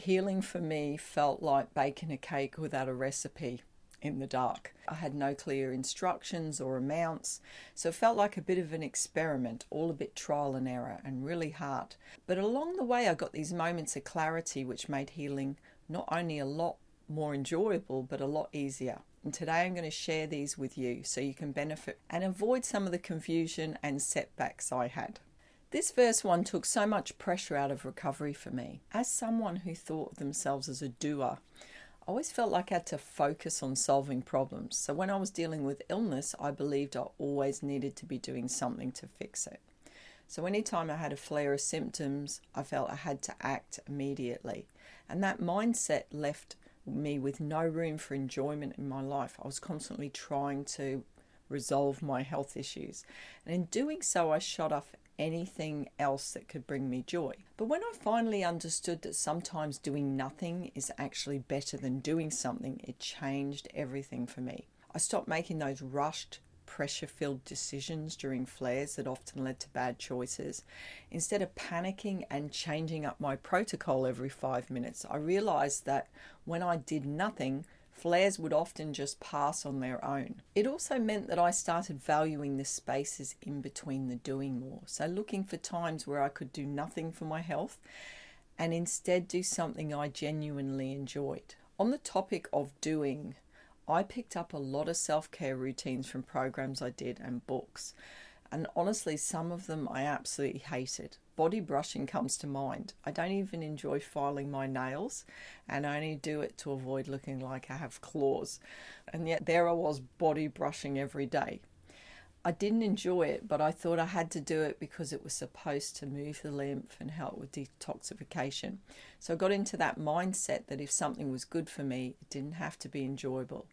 Healing for me felt like baking a cake without a recipe in the dark. I had no clear instructions or amounts, so it felt like a bit of an experiment, all a bit trial and error and really hard. But along the way, I got these moments of clarity which made healing not only a lot more enjoyable, but a lot easier. And today I'm going to share these with you so you can benefit and avoid some of the confusion and setbacks I had. This first one took so much pressure out of recovery for me. As someone who thought of themselves as a doer, I always felt like I had to focus on solving problems. So when I was dealing with illness, I believed I always needed to be doing something to fix it. So anytime I had a flare of symptoms, I felt I had to act immediately. And that mindset left me with no room for enjoyment in my life. I was constantly trying to resolve my health issues. And in doing so, I shut off anything else that could bring me joy. But when I finally understood that sometimes doing nothing is actually better than doing something, it changed everything for me. I stopped making those rushed, pressure-filled decisions during flares that often led to bad choices. Instead of panicking and changing up my protocol every 5 minutes, I realized that when I did nothing, flares would often just pass on their own. It also meant that I started valuing the spaces in between the doing more. So looking for times where I could do nothing for my health and instead do something I genuinely enjoyed. On the topic of doing, I picked up a lot of self-care routines from programs I did and books. And honestly, some of them I absolutely hated. Body brushing comes to mind. I don't even enjoy filing my nails, and I only do it to avoid looking like I have claws. And yet there I was body brushing every day. I didn't enjoy it, but I thought I had to do it because it was supposed to move the lymph and help with detoxification. So I got into that mindset that if something was good for me, it didn't have to be enjoyable.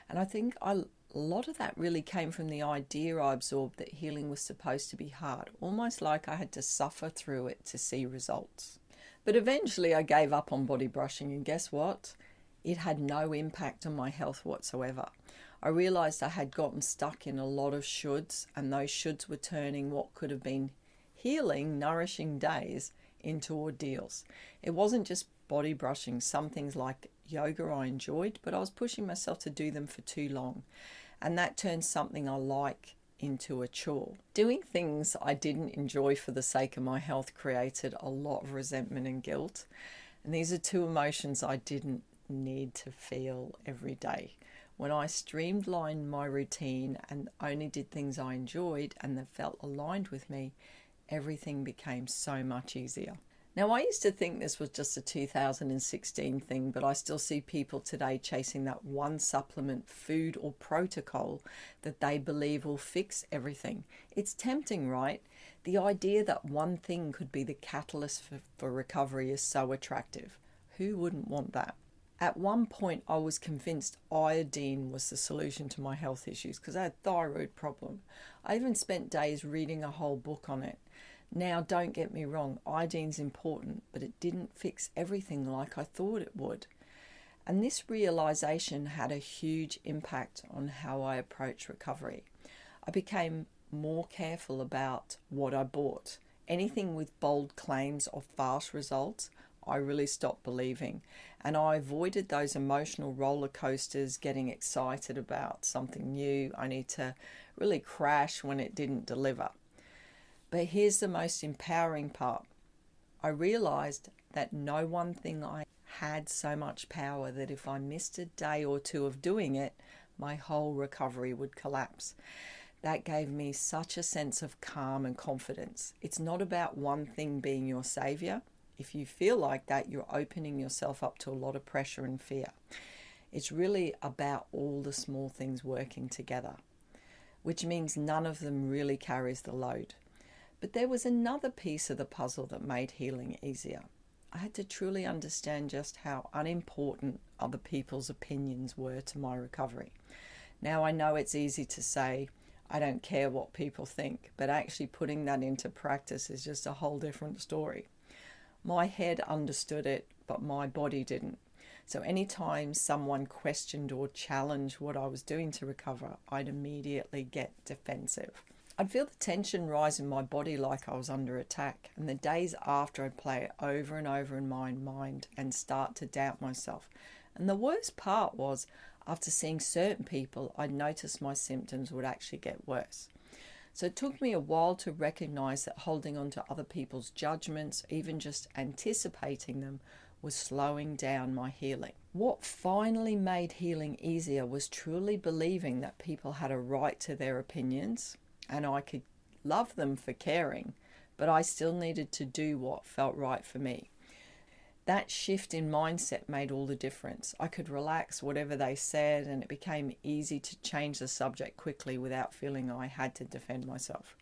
And I think a lot of that really came from the idea I absorbed that healing was supposed to be hard, almost like I had to suffer through it to see results. But eventually I gave up on body brushing, and guess what? It had no impact on my health whatsoever. I realized I had gotten stuck in a lot of shoulds, and those shoulds were turning what could have been healing, nourishing days into ordeals. It wasn't just body brushing. Some things like yoga I enjoyed, but I was pushing myself to do them for too long. And that turned something I like into a chore. Doing things I didn't enjoy for the sake of my health created a lot of resentment and guilt. And these are two emotions I didn't need to feel every day. When I streamlined my routine and only did things I enjoyed and that felt aligned with me, everything became so much easier. Now, I used to think this was just a 2016 thing, but I still see people today chasing that one supplement, food or protocol that they believe will fix everything. It's tempting, right? The idea that one thing could be the catalyst for recovery is so attractive. Who wouldn't want that? At one point, I was convinced iodine was the solution to my health issues because I had a thyroid problem. I even spent days reading a whole book on it. Now, don't get me wrong, iodine's important, but it didn't fix everything like I thought it would. And this realization had a huge impact on how I approach recovery. I became more careful about what I bought. Anything with bold claims of fast results, I really stopped believing. And I avoided those emotional roller coasters, getting excited about something new only to really crash when it didn't deliver. But here's the most empowering part. I realized that no one thing I had so much power that if I missed a day or two of doing it, my whole recovery would collapse. That gave me such a sense of calm and confidence. It's not about one thing being your savior. If you feel like that, you're opening yourself up to a lot of pressure and fear. It's really about all the small things working together, which means none of them really carries the load. But there was another piece of the puzzle that made healing easier. I had to truly understand just how unimportant other people's opinions were to my recovery. Now I know it's easy to say, I don't care what people think, but actually putting that into practice is just a whole different story. My head understood it, but my body didn't. So anytime someone questioned or challenged what I was doing to recover, I'd immediately get defensive. I'd feel the tension rise in my body like I was under attack, and the days after I'd play it over and over in my mind and start to doubt myself. And the worst part was, after seeing certain people, I'd noticed my symptoms would actually get worse. So it took me a while to recognize that holding on to other people's judgments, even just anticipating them, was slowing down my healing. What finally made healing easier was truly believing that people had a right to their opinions, and I could love them for caring, but I still needed to do what felt right for me. That shift in mindset made all the difference. I could relax whatever they said, and it became easy to change the subject quickly without feeling I had to defend myself.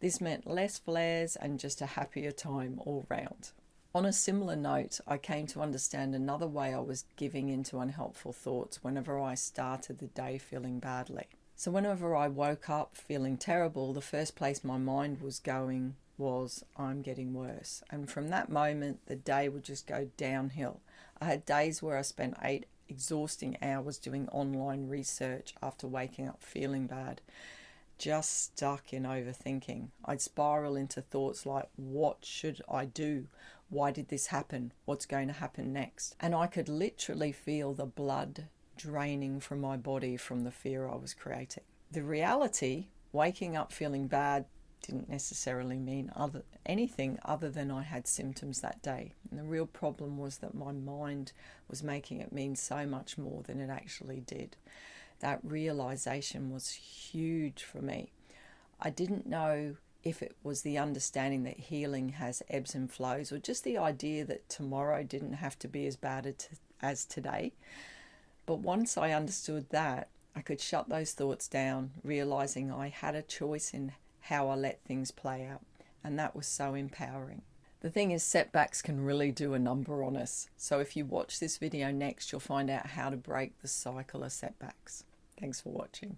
This meant less flares and just a happier time all round. On a similar note, I came to understand another way I was giving into unhelpful thoughts whenever I started the day feeling badly. So whenever I woke up feeling terrible, the first place my mind was going was, I'm getting worse. And from that moment, the day would just go downhill. I had days where I spent 8 exhausting hours doing online research after waking up feeling bad, just stuck in overthinking. I'd spiral into thoughts like, what should I do? Why did this happen? What's going to happen next? And I could literally feel the blood draining from my body from the fear I was creating. The reality, waking up feeling bad, didn't necessarily mean anything other than I had symptoms that day. And the real problem was that my mind was making it mean so much more than it actually did. That realization was huge for me. I didn't know if it was the understanding that healing has ebbs and flows, or just the idea that tomorrow didn't have to be as bad as today. But once I understood that, I could shut those thoughts down, realizing I had a choice in how I let things play out. And that was so empowering. The thing is, setbacks can really do a number on us. So if you watch this video next, you'll find out how to break the cycle of setbacks. Thanks for watching.